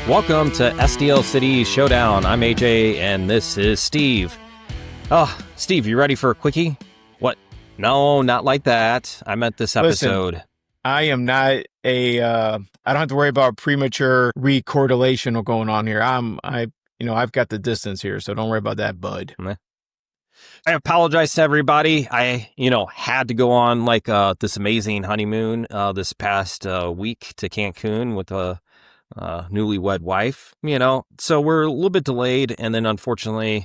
Welcome to STL City Showdown. I'm AJ, and this is Steve. Steve, you ready for a quickie? What? No, not like that. I meant this episode. Listen, I am not I don't have to worry about premature recorrelation going on here. I've got the distance here, so don't worry about that, bud. I apologize to everybody. I, had to go on this amazing honeymoon this past week to Cancun with a newlywed wife, so we're a little bit delayed. And then unfortunately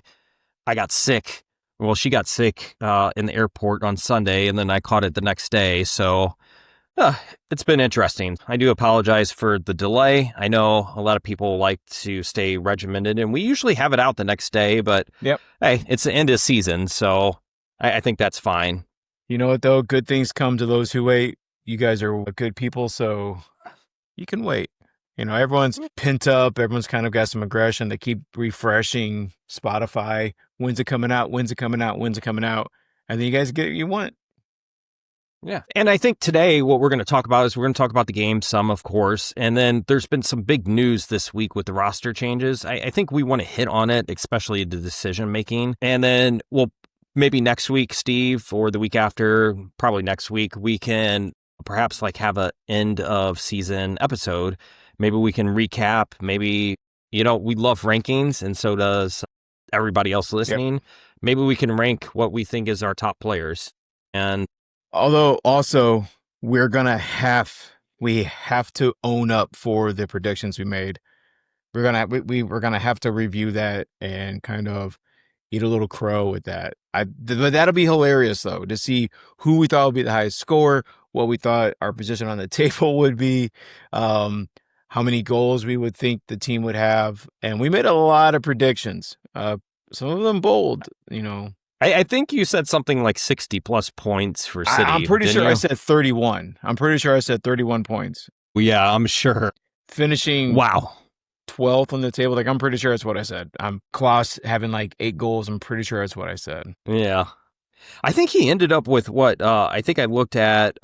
I got sick. Well, she got sick in the airport on Sunday, and then I caught it the next day. So it's been interesting. I do apologize for the delay. I know a lot of people like to stay regimented, and we usually have it out the next day, but Yep. Hey, it's the end of season, so I think that's fine. You know what, though? Good things come to those who wait. You guys are good people, so you can wait. Everyone's pent up. Everyone's kind of got some aggression. They keep refreshing Spotify. When's it coming out? When's it coming out? When's it coming out? And then you guys get what you want. Yeah. And I think today what we're going to talk about is we're going to talk about the game some, of course. And then there's been some big news this week with the roster changes. I think we want to hit on it, especially the decision making. And then maybe next week, Steve, or the week after, probably next week, we can perhaps have a end of season episode. Maybe we can recap. Maybe, we love rankings, and so does everybody else listening. Yep. Maybe we can rank what we think is our top players. And although also we're we have to own up for the predictions we made. We're gonna have to review that and kind of eat a little crow with that. That'll be hilarious though, to see who we thought would be the highest score, what we thought our position on the table would be, how many goals we would think the team would have. And we made a lot of predictions, some of them bold, I think you said something like 60 plus points for City. I'm pretty sure I said 31. I'm pretty sure I said 31 points. Well, yeah, I'm sure. Finishing 12th on the table. I'm pretty sure that's what I said. Klauss having 8 goals. I'm pretty sure that's what I said. Yeah. I think he ended up with I think I looked at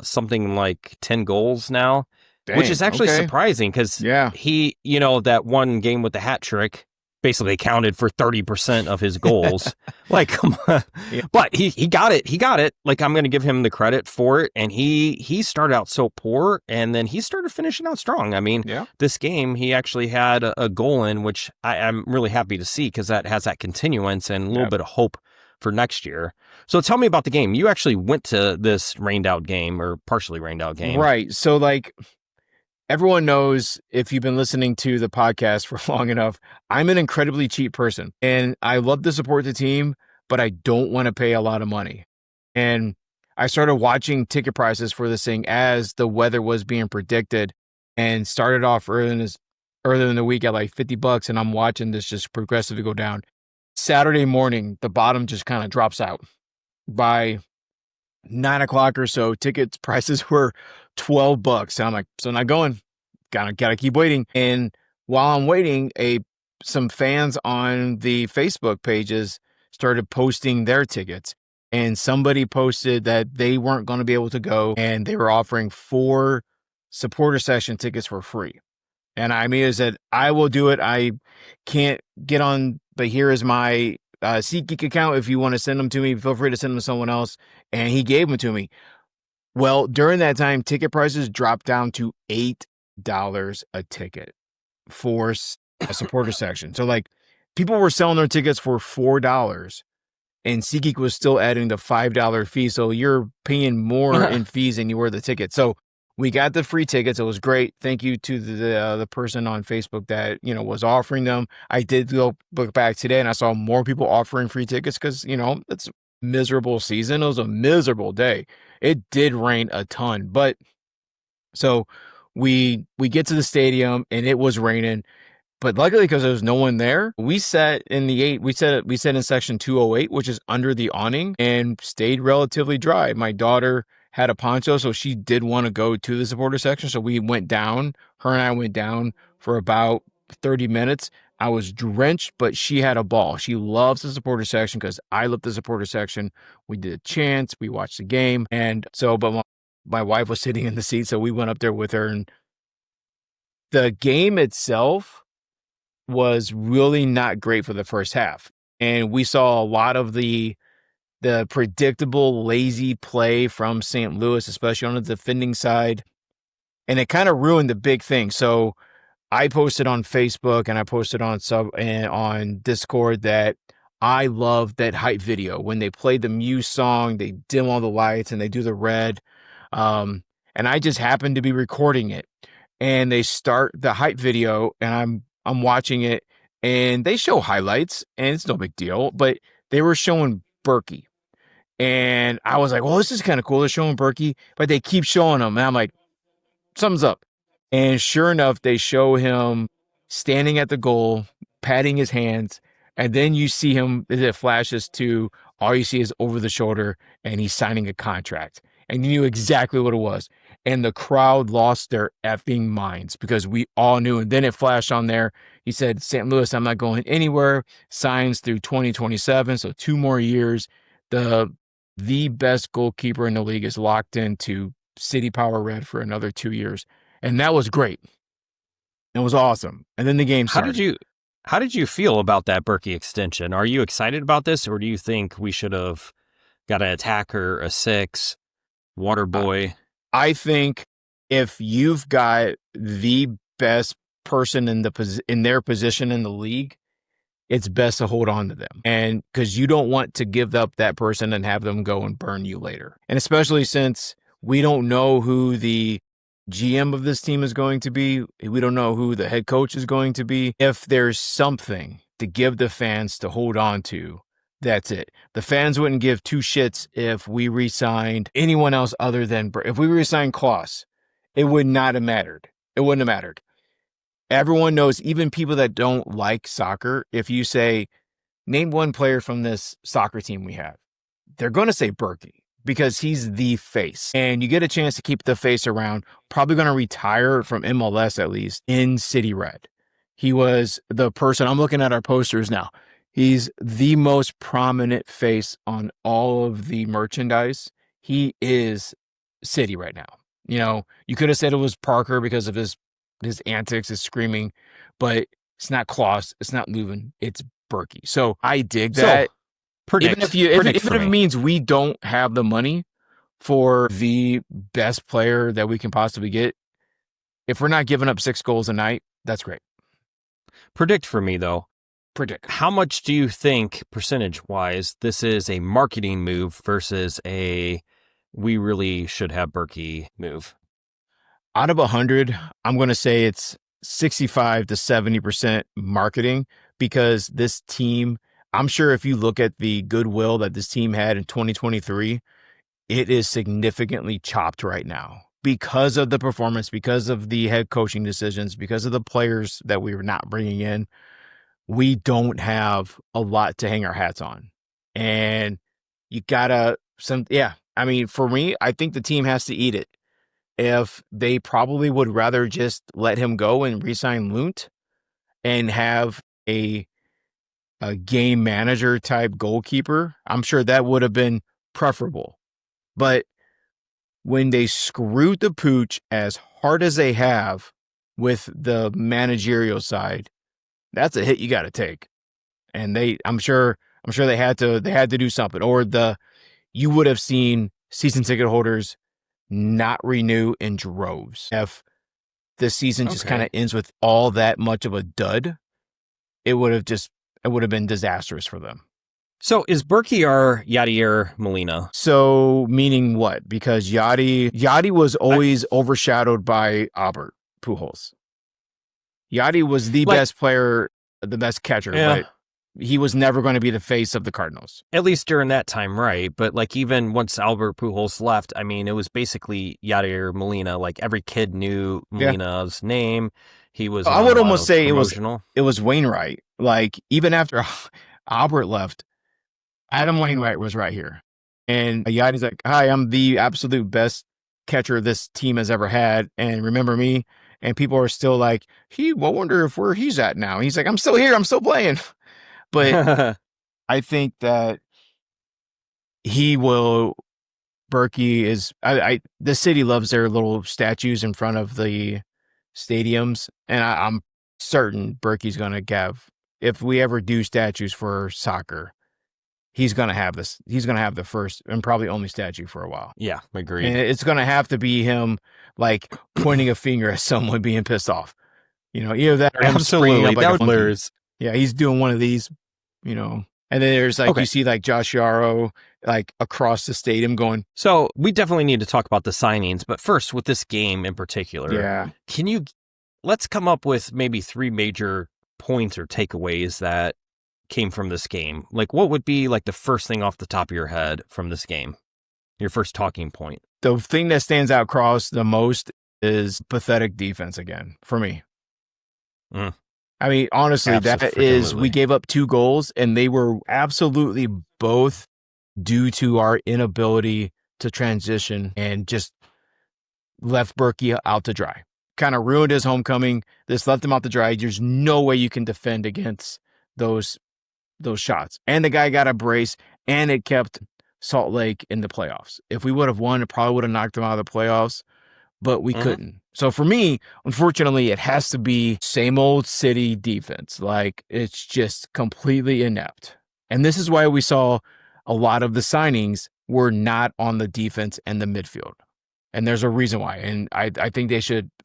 something like 10 goals now. Dang, which is actually surprising because he, that one game with the hat trick basically counted for 30% of his goals. Come on. Yeah. But he got it. He got it. I'm going to give him the credit for it. And he started out so poor, and then he started finishing out strong. I mean, This game, he actually had a goal in, which I'm really happy to see because that has that continuance and a little bit of hope for next year. So tell me about the game. You actually went to this rained out game, or partially rained out game. Right. So everyone knows, if you've been listening to the podcast for long enough, I'm an incredibly cheap person, and I love to support the team, but I don't want to pay a lot of money. And I started watching ticket prices for this thing as the weather was being predicted, and started off earlier in the week at $50, and I'm watching this just progressively go down. Saturday morning, the bottom just kind of drops out. By 9 o'clock or so, ticket prices were $12. And I'm like, so not going. Gotta keep waiting. And while I'm waiting, some fans on the Facebook pages started posting their tickets. And somebody posted that they weren't going to be able to go, and they were offering 4 supporter session tickets for free. And I immediately said, I will do it. I can't get on, but here is my SeatGeek account. If you want to send them to me, feel free to send them to someone else. And he gave them to me. Well, during that time, ticket prices dropped down to $8 a ticket for a supporter section. So people were selling their tickets for $4, and SeatGeek was still adding the $5 fee. So you're paying more in fees than you were the ticket. So we got the free tickets. It was great. Thank you to the person on Facebook that, was offering them. I did look back today, and I saw more people offering free tickets because, it's a miserable season. It was a miserable day. It did rain a ton. But so we get to the stadium, and it was raining. But luckily, because there was no one there, we sat in in section 208, which is under the awning, and stayed relatively dry. My daughter had a poncho, so she did want to go to the supporter section. So we went down. Her and I went down for about 30 minutes. I was drenched, but she had a ball. She loves the supporter section because I love the supporter section. We did chants. We watched the game. And so, but my wife was sitting in the seat, so we went up there with her, and The game itself was really not great for the first half. And we saw a lot of the predictable, lazy play from St. Louis, especially on the defending side. And it kind of ruined the big thing. So I posted on Facebook and I posted on Discord that I love that hype video. When they play the Muse song, they dim all the lights and they do the red. And I just happened to be recording it. And they start the hype video and I'm watching it and they show highlights and it's no big deal, but they were showing Berkey. And I was like, well, this is kind of cool. They're showing Berkey, but they keep showing him. And I'm like, something's up. And sure enough, they show him standing at the goal, patting his hands. And then you see him, it flashes to all you see is over the shoulder and he's signing a contract. And you knew exactly what it was. And the crowd lost their effing minds because we all knew. And then it flashed on there. He said, St. Louis, I'm not going anywhere. Signs through 2027. So 2 more years. The best goalkeeper in the league is locked into City Power Red for another 2 years. And that was great. It was awesome. And then the game started. How did you feel about that Berkey extension? Are you excited about this, or do you think we should have got an attacker, a 6, water boy? I think if you've got the best person in their position in the league, it's best to hold on to them. And because you don't want to give up that person and have them go and burn you later. And especially since we don't know who the GM of this team is going to be. We don't know who the head coach is going to be. If there's something to give the fans to hold on to, that's it. The fans wouldn't give 2 shits if we re-signed anyone else other than, if we re-signed Klauss, it would not have mattered. It wouldn't have mattered. Everyone knows, even people that don't like soccer, if you say, name one player from this soccer team we have, they're going to say Berkey because he's the face. And you get a chance to keep the face around, probably going to retire from MLS at least in City Red. He was the person, I'm looking at our posters now. He's the most prominent face on all of the merchandise. He is City right now. You know, you could have said it was Parker because of his antics, his screaming, but it's not Klauss, it's not Leuven, it's Berkey. So I dig that. Even if it means we don't have the money for the best player that we can possibly get, if we're not giving up 6 goals a night, that's great. Predict for me, though. Predict. How much do you think, percentage-wise, this is a marketing move versus a we really should have Berkey move? Out of 100, I'm going to say it's 65 to 70% marketing, because this team, I'm sure if you look at the goodwill that this team had in 2023, it is significantly chopped right now because of the performance, because of the head coaching decisions, because of the players that we were not bringing in. We don't have a lot to hang our hats on. And you gotta, I mean, for me, I think the team has to eat it. If they probably would rather just let him go and re-sign Leunt and have a game manager type goalkeeper, I'm sure that would have been preferable. But when they screwed the pooch as hard as they have with the managerial side, that's a hit you got to take. And I'm sure they had to do something. Or you would have seen season ticket holders not renew in droves. If the season just kind of ends with all that much of a dud, it would have been disastrous for them. So is Berkey our Yadier Molina? So meaning what? Because Yadi was always overshadowed by Albert Pujols. Yadi was the best player, the best catcher, but he was never going to be the face of the Cardinals. At least during that time, right? But like even once Albert Pujols left, I mean, it was basically Yadier Molina. Like every kid knew Molina's name. He was. I would almost say it was Wainwright. Like even after Albert left, Adam Wainwright was right here, and Yadi's like, "Hi, I'm the absolute best catcher this team has ever had, and remember me." And people are still like, I wonder if where he's at now. And he's like, I'm still here. I'm still playing. But I think that Berkey is, the city loves their little statues in front of the stadiums, and I'm certain Berkey's going to have, if we ever do statues for soccer, he's going to have this. He's going to have the first and probably only statue for a while. Yeah, agreed. And it's going to have to be him like pointing a finger at someone being pissed off. Either that or him springing up like a funky. Yeah, he's doing one of these, And then there's like, you see like Josh Yarrow like across the stadium going. So we definitely need to talk about the signings, but first with this game in particular, let's come up with maybe 3 major points or takeaways that came from this game. Like, what would be like the first thing off the top of your head from this game? Your first talking point. The thing that stands out across the most is pathetic defense again for me. I mean, honestly, we gave up 2 goals, and they were absolutely both due to our inability to transition and just left Berkey out to dry. Kind of ruined his homecoming. This left him out to dry. There's no way you can defend against those shots. And the guy got a brace, and it kept Salt Lake in the playoffs. If we would have won, it probably would have knocked them out of the playoffs, but we couldn't. So for me, unfortunately, it has to be same old City defense. Like, it's just completely inept. And this is why we saw a lot of the signings were not on the defense and the midfield. And there's a reason why. And I think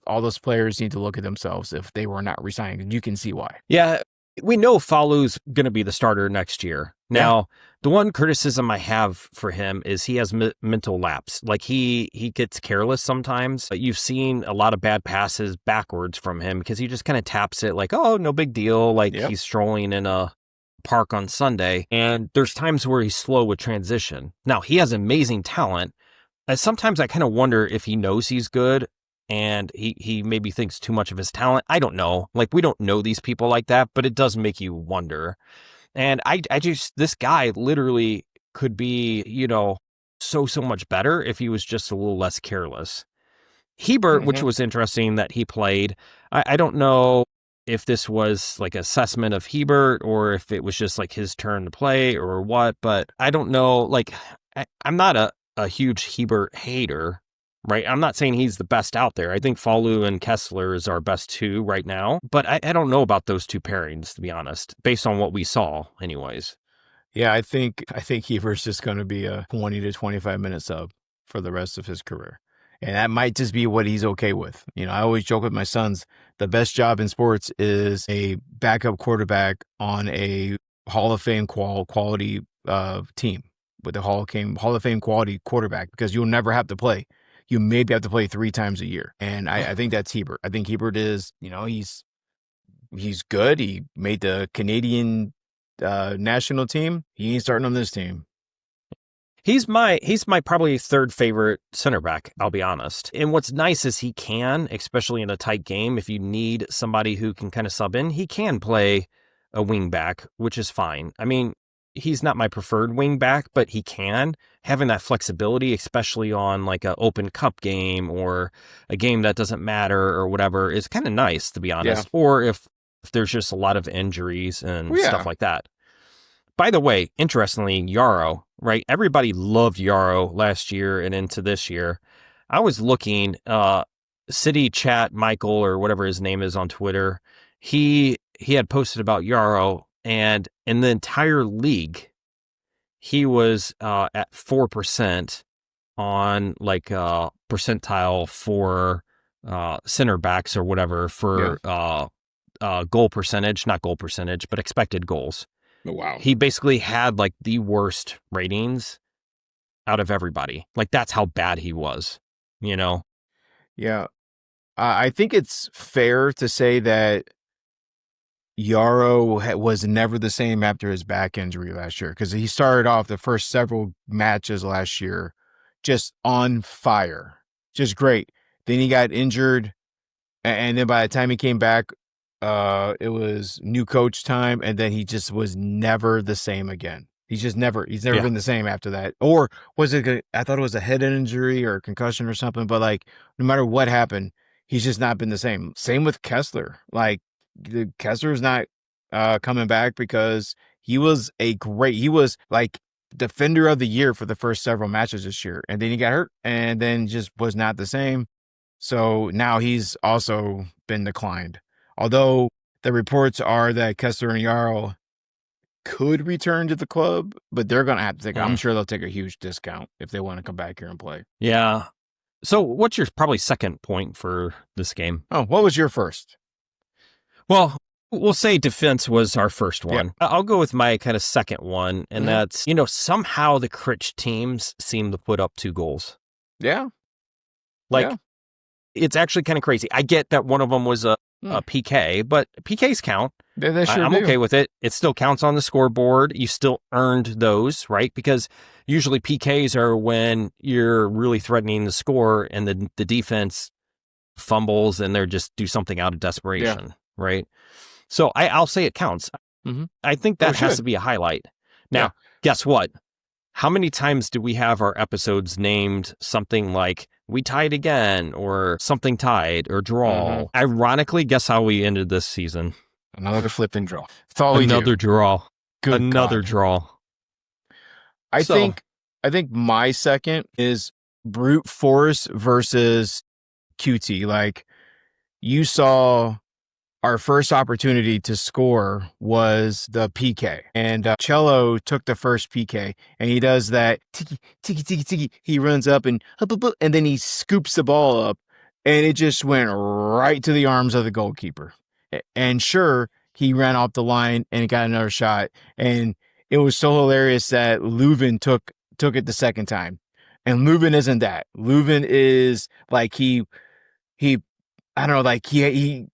all those players need to look at themselves if they were not resigning. And you can see why. Yeah, we know Falu's going to be the starter next year. Now, the one criticism I have for him is he has mental lapse. Like, he gets careless sometimes. You've seen a lot of bad passes backwards from him because he just kind of taps it like, oh, no big deal. Like, he's strolling in a park on Sunday. And there's times where he's slow with transition. Now, he has amazing talent. Sometimes I kind of wonder if he knows he's good and he maybe thinks too much of his talent. I don't know. Like, we don't know these people like that, but it does make you wonder. And this guy literally could be, so much better if he was just a little less careless. Hebert, which was interesting that he played. I don't know if this was like assessment of Hebert or if it was just like his turn to play or what, but I don't know. Like, I'm not a huge Hebert hater, right? I'm not saying he's the best out there. I think Falu and Kessler is our best 2 right now, but I don't know about those 2 pairings, to be honest, based on what we saw anyways. Yeah, I think Hebert's just going to be a 20 to 25 minute sub for the rest of his career. And that might just be what he's okay with. I always joke with my sons, the best job in sports is a backup quarterback on a Hall of Fame quality team with a Hall of Fame quality quarterback, because you'll never have to play. You maybe have to play 3 times a year. And I think that's Hebert. I think Hebert is, he's good. He made the Canadian national team. He ain't starting on this team. He's my probably 3rd favorite center back, I'll be honest. And what's nice is he can, especially in a tight game, if you need somebody who can kind of sub in, he can play a wing back, which is fine. I mean, he's not my preferred wing back, but he can. Having that flexibility, especially on like an open cup game or a game that doesn't matter or whatever, is kind of nice, to be honest. Yeah. Or if there's just a lot of injuries and stuff like that. By the way, interestingly, Yarrow, right? Everybody loved Yarrow last year and into this year. I was looking, City Chat Michael or whatever his name is on Twitter. He had posted about Yarrow, and in the entire league, he was at 4% on like percentile for center backs or whatever for goal percentage, not goal percentage, but expected goals. Oh, wow. He basically had like the worst ratings out of everybody. Like, that's how bad he was, Yeah. I think it's fair to say that Yarrow was never the same after his back injury last year, because he started off the first several matches last year just on fire, just great. Then he got injured, and then by the time he came back, it was new coach time, and then he just was never the same again. He's never been the same after that. Or was it, I thought it was a head injury or a concussion or something, but like, no matter what happened, he's just not been the same. Same with Kessler. Like, Kessler's not coming back, because he was like defender of the year for the first several matches this year, and then he got hurt and then just was not the same. So now he's also been declined. Although the reports are that Kessler and Jarl could return to the club, but they're going to have to take, I'm sure they'll take a huge discount if they want to come back here and play. Yeah. So what's your probably second point for this game? Oh, what was your first? Well, we'll say defense was our first one. Yep. I'll go with my kind of second one, and that's, somehow the Critch teams seem to put up 2 goals. Yeah. It's actually kind of crazy. I get that one of them was a PK, but PKs count. They sure I'm do. okay with it. It still counts on the scoreboard. You still earned those, right? Because usually PKs are when you're really threatening the score and the defense fumbles and they're just do something out of desperation, right? So I'll say it counts. Mm-hmm. I think that has to be a highlight. Now, guess what? How many times do we have our episodes named something like we tied again or something tied or draw? Mm-hmm. Ironically, guess how we ended this season? Another flipping draw. Another draw. Good Another God. Draw. I think my second is brute force versus QT. Like, you saw our first opportunity to score was the PK, and Cello took the first PK, and he does that tiki tiki tiki tiki. He runs up and then he scoops the ball up, and it just went right to the arms of the goalkeeper. And sure, he ran off the line and got another shot, and it was so hilarious that Leuven took it the second time, and Leuven isn't that. Leuven is like he I don't know, like he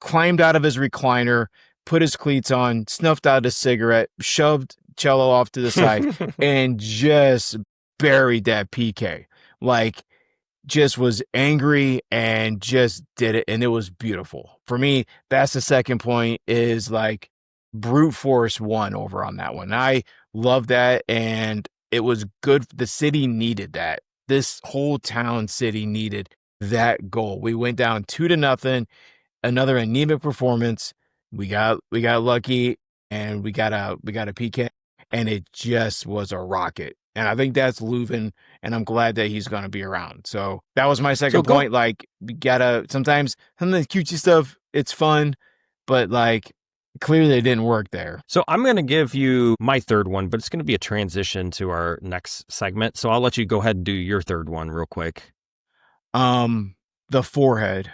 climbed out of his recliner, put his cleats on, snuffed out a cigarette, shoved Cello off to the side, and just buried that PK. Like, just was angry and just did it, and it was beautiful. For me, that's the second point, is like brute force won over on that one. I love that, and it was good. The city needed that. This whole town city needed that goal. We went down 2-0. Another anemic performance. We got lucky, and we got a PK, and it just was a rocket. And I think that's Leuven, and I'm glad that he's going to be around. So that was my second point. Like, we gotta sometimes some of the cutesy stuff, it's fun, but like clearly it didn't work there. So I'm going to give you my third one, but it's going to be a transition to our next segment. So I'll let you go ahead and do your third one real quick. The forehead.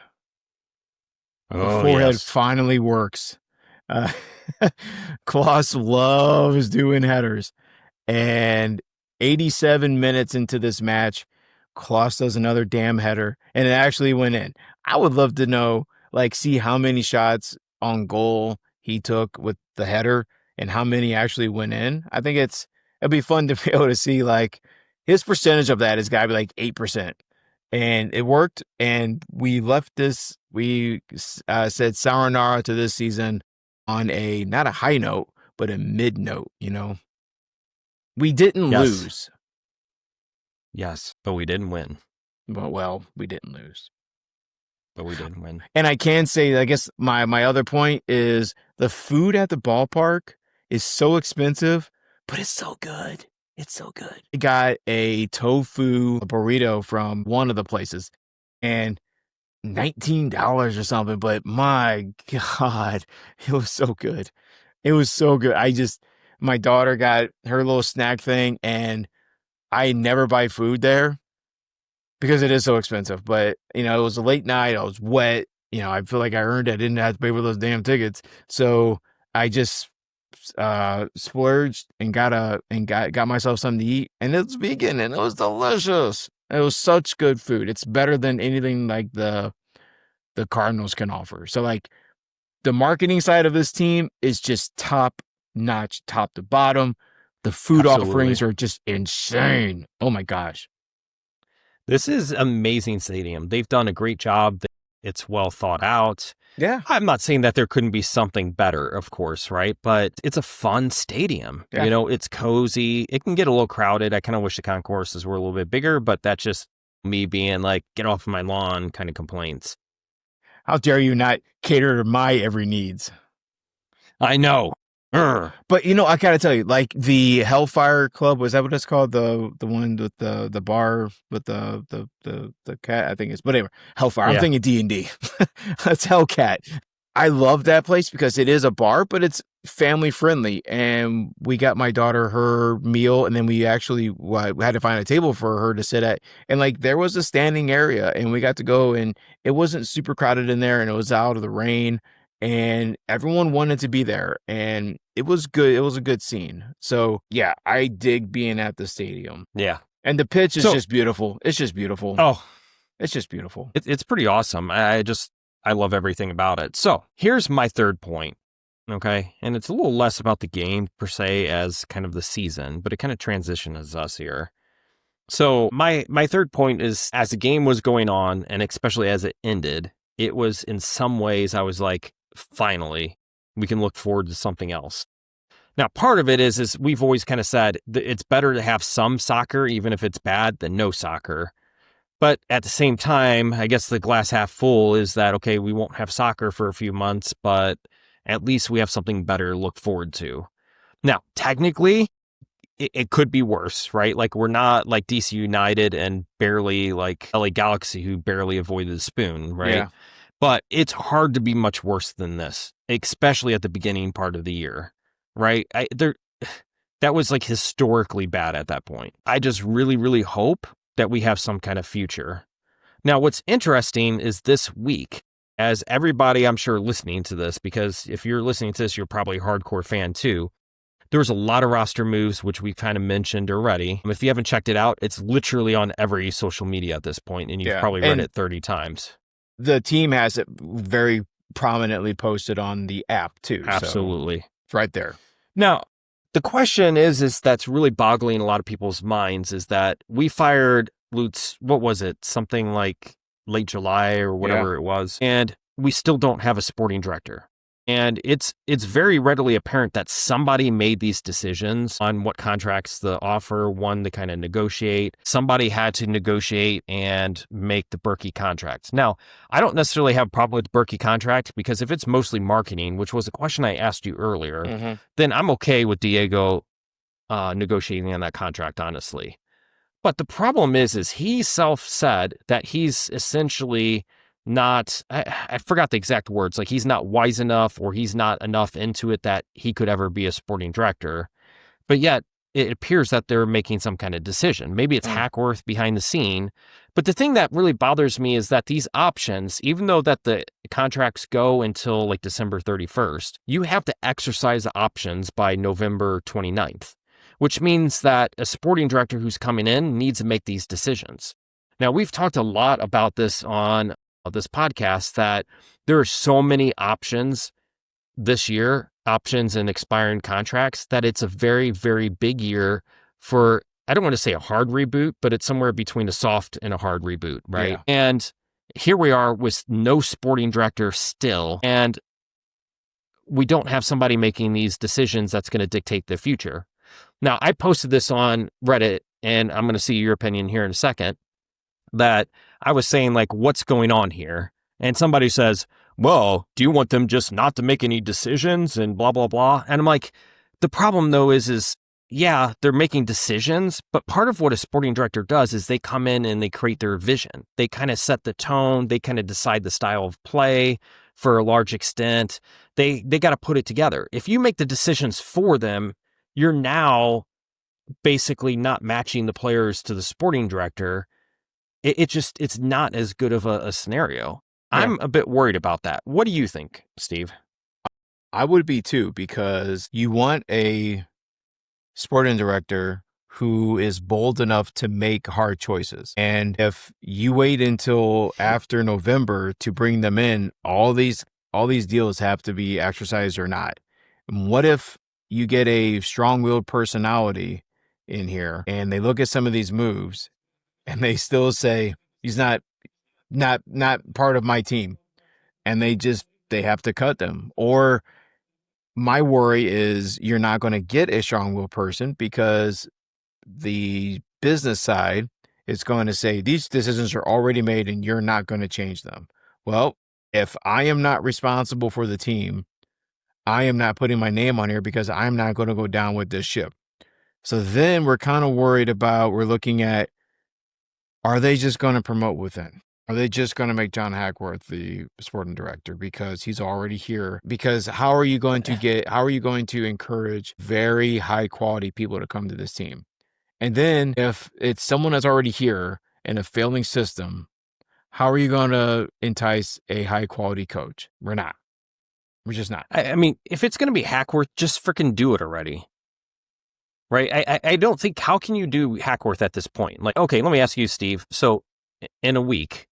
The forehead finally works. Klauss loves doing headers. And 87 minutes into this match, Klauss does another damn header, and it actually went in. I would love to know, see how many shots on goal he took with the header and how many actually went in. I think it'd be fun to be able to see, his percentage of that has got to be 8%. And it worked, and we left this, we said sayonara to this season on not a high note, but a mid note, We didn't lose. Yes, but we didn't win. Well, we didn't lose. But we didn't win. And I can say, I guess my other point is the food at the ballpark is so expensive, but it's so good. It's so good. I got a tofu burrito from one of the places, and $19 or something, but my God, it was so good. It was so good. My daughter got her little snack thing, and I never buy food there because it is so expensive. But, it was a late night. I was wet. I feel like I earned it. I didn't have to pay for those damn tickets. So I just splurged and got myself something to eat, and it's vegan, and it was delicious. It was such good food. It's better than anything like the Cardinals can offer. So the marketing side of this team is just top notch, top to bottom. The food offerings are just insane. Oh my gosh. This is amazing stadium. They've done a great job. It's well thought out. Yeah. I'm not saying that there couldn't be something better, of course, right? But it's a fun stadium. Yeah. It's cozy. It can get a little crowded. I kind of wish the concourses were a little bit bigger, but that's just me being get off my lawn kind of complaints. How dare you not cater to my every needs? I know. But I gotta tell you, like the Hellfire Club, was that what it's called? The one with the bar with the cat, I think it's. But anyway, Hellfire. I'm thinking D&D. That's Hellcat. I love that place because it is a bar, but it's family friendly. And we got my daughter her meal, and then we actually had to find a table for her to sit at. And like there was a standing area, and we got to go, and it wasn't super crowded in there, and it was out of the rain, and everyone wanted to be there, and it was good. It was a good scene. So yeah, I dig being at the stadium. Yeah. And the pitch is just beautiful. It's just beautiful. Oh, it's just beautiful. It's pretty awesome. I love everything about it. So here's my third point. Okay. And it's a little less about the game per se as kind of the season, but it kind of transitions us here. So my third point is, as the game was going on, and especially as it ended, it was in some ways I was like, finally, we can look forward to something else. Now, part of it is we've always kind of said that it's better to have some soccer, even if it's bad, than no soccer. But at the same time, I guess the glass half full is that, okay, we won't have soccer for a few months, but at least we have something better to look forward to. Now, technically, it could be worse, right? Like, we're not like DC United and barely like LA Galaxy, who barely avoided the spoon, right? Yeah. But it's hard to be much worse than this, especially at the beginning part of the year, right? That was like historically bad at that point. I just really, really hope that we have some kind of future. Now, what's interesting is this week, as everybody, I'm sure, listening to this, because if you're listening to this, you're probably a hardcore fan too. There was a lot of roster moves, which we kind of mentioned already. If you haven't checked it out, it's literally on every social media at this point, and you've probably read it 30 times. The team has it very prominently posted on the app too. Absolutely. So it's right there. Now, the question is that's really boggling a lot of people's minds, is that we fired Lutz, what was it? Something like late July or whatever it was. And we still don't have a sporting director. And it's very readily apparent that somebody made these decisions on what contracts the offer, one to kind of negotiate. Somebody had to negotiate and make the Berkey contract. Now, I don't necessarily have a problem with the Berkey contract, because if it's mostly marketing, which was a question I asked you earlier, then I'm okay with Diego negotiating on that contract, honestly. But the problem is he said that he's essentially not, I forgot the exact words, like he's not wise enough, or he's not enough into it that he could ever be a sporting director. But yet it appears that they're making some kind of decision. Maybe it's Hackworth behind the scene. But the thing that really bothers me is that these options, even though that the contracts go until like December 31st, you have to exercise the options by November 29th, which means that a sporting director who's coming in needs to make these decisions. Now, we've talked a lot about this on this podcast, that there are so many options this year, options and expiring contracts, that it's a very, very big year for, I don't want to say a hard reboot, but it's somewhere between a soft and a hard reboot, right? Yeah. And here we are with no sporting director still, and we don't have somebody making these decisions that's going to dictate the future. Now, I posted this on Reddit, and I'm going to see your opinion here in a second, that I was saying, like, what's going on here? And somebody says, well, do you want them just not to make any decisions and blah, blah, blah? And I'm like, the problem, though, is yeah, they're making decisions, but part of what a sporting director does is they come in and they create their vision. They kind of set the tone. They kind of decide the style of play for a large extent. They got to put it together. If you make the decisions for them, you're now basically not matching the players to the sporting director. It's not as good of a scenario. Yeah. I'm a bit worried about that. What do you think, Steve? I would be too, because you want a sporting director who is bold enough to make hard choices. And if you wait until after November to bring them in, all these deals have to be exercised or not. And what if you get a strong-willed personality in here and they look at some of these moves and they still say, he's not part of my team, and they have to cut them? Or my worry is you're not going to get a strong-willed person, because the business side is going to say these decisions are already made and you're not going to change them. Well, if I am not responsible for the team, I am not putting my name on here because I'm not going to go down with this ship. So then we're kind of worried about, we're looking at, are they just going to promote within? Are they just going to make John Hackworth the sporting director because he's already here? Because how are you going to encourage very high quality people to come to this team? And then if it's someone that's already here in a failing system, how are you going to entice a high quality coach? We're not. We're just not. I mean, if it's going to be Hackworth, just freaking do it already. Right? I don't think, how can you do Hackworth at this point? Like, okay, let me ask you, Steve. So in a week,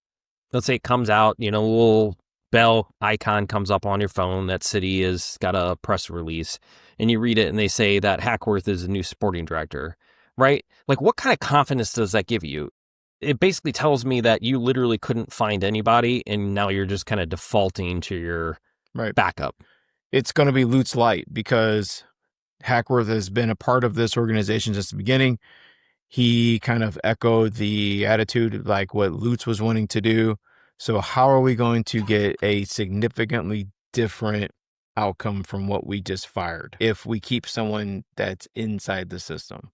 let's say it comes out, a little bell icon comes up on your phone that City has got a press release, and you read it and they say that Hackworth is a new sporting director, right? Like, what kind of confidence does that give you? It basically tells me that you literally couldn't find anybody, and now you're just kind of defaulting to your backup. It's going to be Lutz Light because Hackworth has been a part of this organization since the beginning. He kind of echoed the attitude like what Lutz was wanting to do. So how are we going to get a significantly different outcome from what we just fired if we keep someone that's inside the system?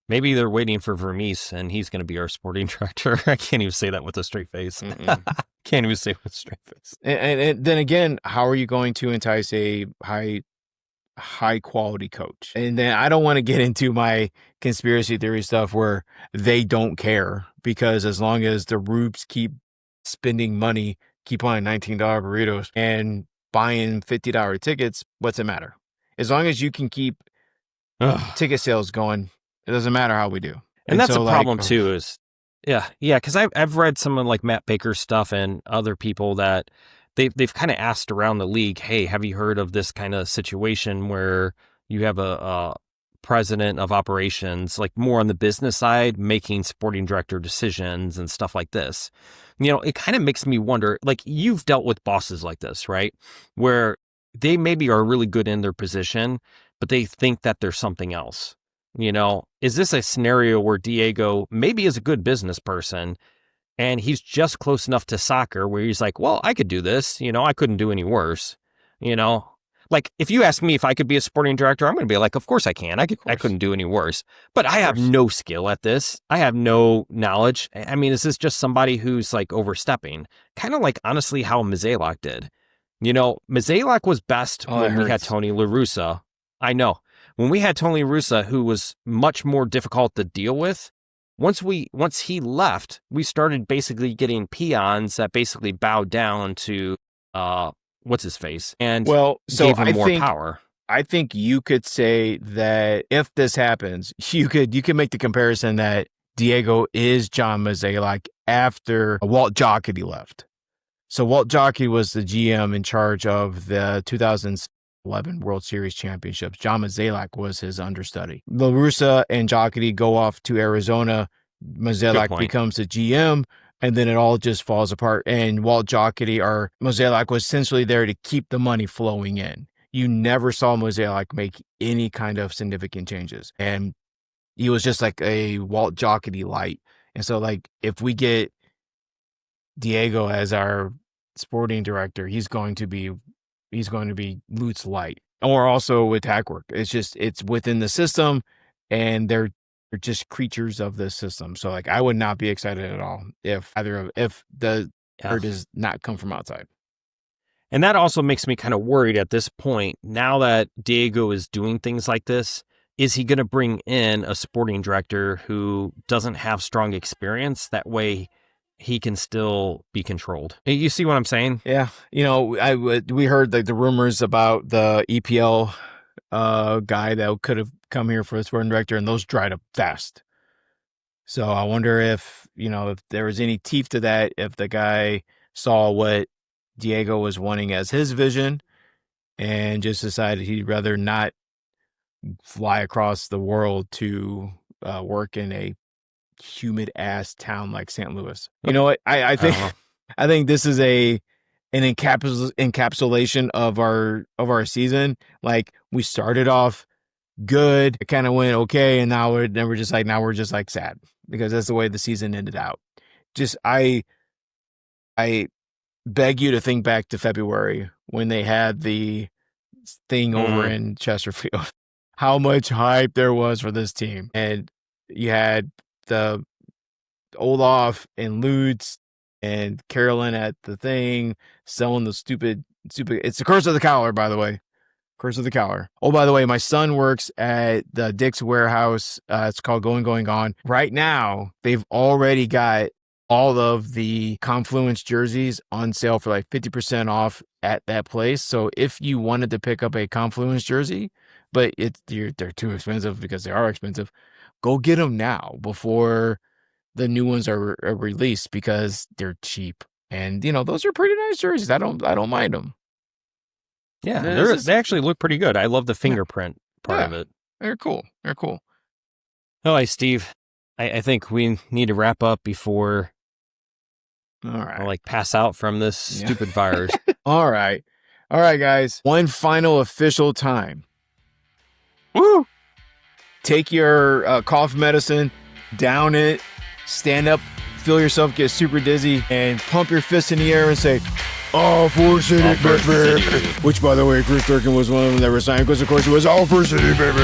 Maybe they're waiting for Vermees and he's going to be our sporting director. I can't even say that with a straight face. Can't even say it with a straight face. And then again, how are you going to entice a high quality coach? And then I don't want to get into my conspiracy theory stuff where they don't care, because as long as the Rubes keep spending money, keep buying $19 burritos and buying $50 tickets, what's it matter? As long as you can keep ticket sales going, it doesn't matter how we do. And that's a problem too, is because I've read some of like Matt Baker's stuff and other people that they've kind of asked around the league, hey, have you heard of this kind of situation where you have a president of operations, like more on the business side, making sporting director decisions and stuff like this? It kind of makes me wonder, like, you've dealt with bosses like this, right? Where they maybe are really good in their position, but they think that there's something else. Is this a scenario where Diego maybe is a good business person and he's just close enough to soccer where he's like, well, I could do this. I couldn't do any worse. Like, if you ask me if I could be a sporting director, I'm going to be like, of course I can. I couldn't do any worse. But I have no skill at this. I have no knowledge. I mean, is this just somebody who's like overstepping? Kind of like, honestly, how Mizalak did. Mizalak was best when we had Tony La Russa. I know. When we had Tony La Russa, who was much more difficult to deal with, once he left, we started basically getting peons that basically bowed down to what's his face and gave him more power. I think you could say that if this happens, you could make the comparison that Diego is John Mizalak after Walt Jocketty left. So Walt Jocketty was the GM in charge of the 2011 World Series championships. John Mizalak was his understudy. La Russa and Jocketty go off to Arizona. Mizalak becomes the GM, and then it all just falls apart. And Walt Jocketty or Mizalak was essentially there to keep the money flowing in. You never saw Mizalak make any kind of significant changes. And he was just like a Walt Jocketty light. And so, like, if we get Diego as our sporting director, he's going to be Lutz light. Or also with Hackworth, it's within the system, and they're just creatures of the system. So, like, I would not be excited at all if the does not come from outside. And that also makes me kind of worried at this point. Now that Diego is doing things like this, is he going to bring in a sporting director who doesn't have strong experience? That way he can still be controlled. You see what I'm saying? Yeah. We heard like the rumors about the EPL guy that could have come here for a sporting director, and those dried up fast. So I wonder if there was any teeth to that, if the guy saw what Diego was wanting as his vision and just decided he'd rather not fly across the world to work in a humid ass town like St. Louis. You know what? I think this is an encapsulation of our season. Like, we started off good, it kind of went okay, and now we're just like sad because that's the way the season ended out. Just I beg you to think back to February when they had the thing over in Chesterfield. How much hype there was for this team. And you had the Olaf and Lutz and Carolyn at the thing selling the stupid. It's the Curse of the Cowler, by the way. Curse of the Cowler. Oh, by the way, my son works at the Dick's Warehouse. It's called Going Gone. Right now, they've already got all of the Confluence jerseys on sale for like 50% off at that place. So if you wanted to pick up a Confluence jersey, but they're too expensive because they are expensive, go get them now before the new ones are released because they're cheap. And those are pretty nice jerseys. I don't mind them. Yeah, they actually look pretty good. I love the fingerprint part of it. They're cool. All right, Steve. I think we need to wrap up before I pass out from this stupid virus. All right, guys. One final official time. Woo! Take your cough medicine, down it, stand up, feel yourself get super dizzy, and pump your fist in the air and say, "All for City, baby!" Which, by the way, Chris Durkin was one of them that resigned because, of course, it was all for City, baby.